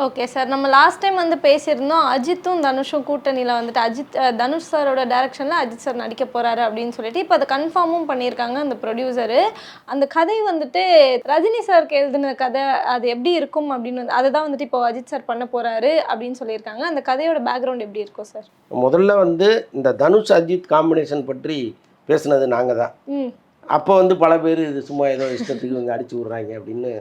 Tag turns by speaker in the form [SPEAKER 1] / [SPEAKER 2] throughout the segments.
[SPEAKER 1] Okay sir. நம்ம last time வந்து பேசியிருந்தோம். அஜித்தும், தனுஷும் கூட்டணியில வந்துட்டு தனுஷ் சாரோட டைரக்ஷன்ல அஜித் சார் நடிக்க போறாரு அப்படின்னு சொல்லிட்டு, இப்ப அத கன்ஃபார்மும் பண்ணியிருக்காங்க அந்த ப்ரொடியூசரு. அந்த கதை வந்துட்டு ரஜினி சாருக்கு எழுதின கதை, அது எப்படி இருக்கும் அப்படின்னு அததான் வந்துட்டு இப்போ அஜித் சார் பண்ண போறாரு அப்படின்னு சொல்லியிருக்காங்க. அந்த கதையோட பேக்ரவுண்ட் எப்படி இருக்கும் சார்?
[SPEAKER 2] முதல்ல வந்து இந்த தனுஷ் அஜித் காம்பினேஷன் பற்றி பேசுனது நாங்க தான். அப்போ வந்து பல பேர் இது சும்மா ஏதோ இஷ்டத்துக்கு வந்து அடிச்சு விட்றாங்க அப்படின்னு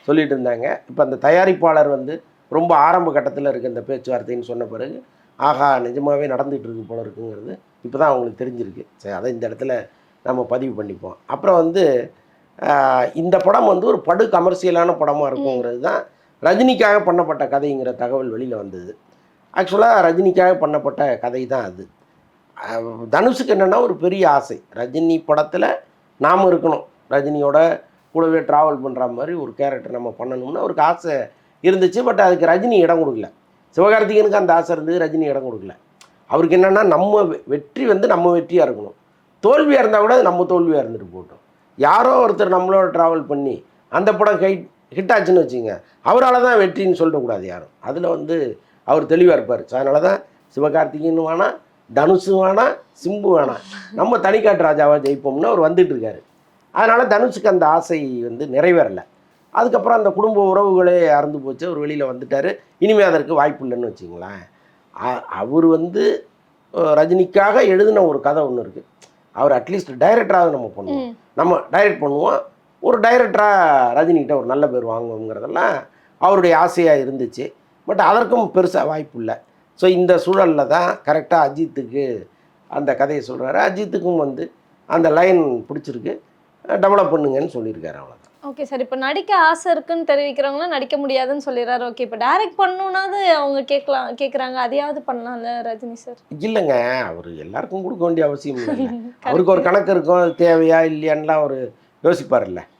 [SPEAKER 2] சொல்லிட்டு இருந்தாங்க. இப்போ அந்த தயாரிப்பாளர் வந்து ரொம்ப ஆரம்ப கட்டத்தில் இருக்க இந்த பேச்சுவார்த்தைன்னு சொன்ன பிறகு ஆஹா நிஜமாகவே நடந்துகிட்டு இருக்கு போல இருக்குங்கிறது இப்போ தான் அவங்களுக்கு தெரிஞ்சிருக்கு. சரி, அதை இந்த இடத்துல நம்ம பதிவு பண்ணிப்போம். அப்புறம் வந்து இந்த படம் வந்து ஒரு படு கமர்ஷியலான படமாக இருக்குங்கிறது தான் ரஜினிக்காக பண்ணப்பட்ட கதைங்கிற தகவல் வெளியில் வந்தது. ஆக்சுவலாக ரஜினிக்காக பண்ணப்பட்ட கதை தான் அது. தனுஷுக்கு என்னென்னா ஒரு பெரிய ஆசை, ரஜினி படத்தில் நாம் இருக்கணும், ரஜினியோட கூடவே ட்ராவல் பண்ணுற மாதிரி ஒரு கேரக்டர் நம்ம பண்ணணும்னு அவருக்கு ஆசை இருந்துச்சு. பட் அதுக்கு ரஜினி இடம் கொடுக்கல. சிவகார்த்திகேயனுக்கு அந்த ஆசை இருந்தது, ரஜினி இடம் கொடுக்கல. அவருக்கு என்னென்னா நம்ம வெற்றி வந்து நம்ம வெற்றியாக இருக்கணும், தோல்வியாக இருந்தால் கூட அது நம்ம தோல்வியாக இருந்துட்டு போட்டோம். யாரோ ஒருத்தர் நம்மளோட ட்ராவல் பண்ணி அந்த படம் ஹிட் ஆச்சுன்னு வச்சுங்க, அவரால் தான் வெற்றின்னு சொல்லக்கூடாது யாரும். அதில் வந்து அவர் தெளிவாக இருப்பார். ஸோ அதனால தான் சிவகார்த்திகேயன் வேணாம், தனுஷு வேணாம், சிம்பு வேணாம், நம்ம தனிக்காட்டு ராஜாவாக ஜெயிப்போம்னு அவர் வந்துட்டுருக்காரு. அதனால் தனுஷுக்கு அந்த ஆசை வந்து நிறைவேறலை. அதுக்கப்புறம் அந்த குடும்ப உறவுகளே அறந்து போச்சு, அவர் வெளியில் வந்துட்டார். இனிமேல் அதற்கு வாய்ப்பு இல்லைன்னு வச்சுங்களேன். அவர் வந்து ரஜினிக்காக எழுதின ஒரு கதை ஒன்று இருக்குது. அவர் அட்லீஸ்ட் டைரக்டராக நம்ம பண்ணுவோம், நம்ம டைரக்ட் பண்ணுவோம், ஒரு டைரக்டராக ரஜினிகிட்ட ஒரு நல்ல பேர் வாங்குவோங்கிறதெல்லாம் அவருடைய ஆசையாக இருந்துச்சு. பட் அதற்கும் பெருசாக வாய்ப்பு இல்லை. ஸோ இந்த சூழலில் தான் கரெக்டாக அஜித்துக்கு அந்த கதையை சொல்கிறாரு. அஜித்துக்கும் வந்து அந்த லைன் பிடிச்சிருக்கு, டெவலப் பண்ணுங்கன்னு சொல்லியிருக்காரு. அவ்வளோதான்.
[SPEAKER 1] Okay sir. இப்போ நடிக்க ஆசை இருக்குன்னு தெரிவிக்கிறவங்களாம் நடிக்க முடியாதுன்னு சொல்லிடுறாரு. ஓகே, இப்போ டைரக்ட் பண்ணணுன்னாது அவங்க கேட்குறாங்க, அதையாவது பண்ணலாம்ல ரஜினி சார்?
[SPEAKER 2] இல்லைங்க, அவர் எல்லாருக்கும் கொடுக்க வேண்டிய அவசியம் இல்லை. அவருக்கு ஒரு கணக்கு இருக்கும், அது தேவையா இல்லையான்லாம் அவர் யோசிப்பார்ல.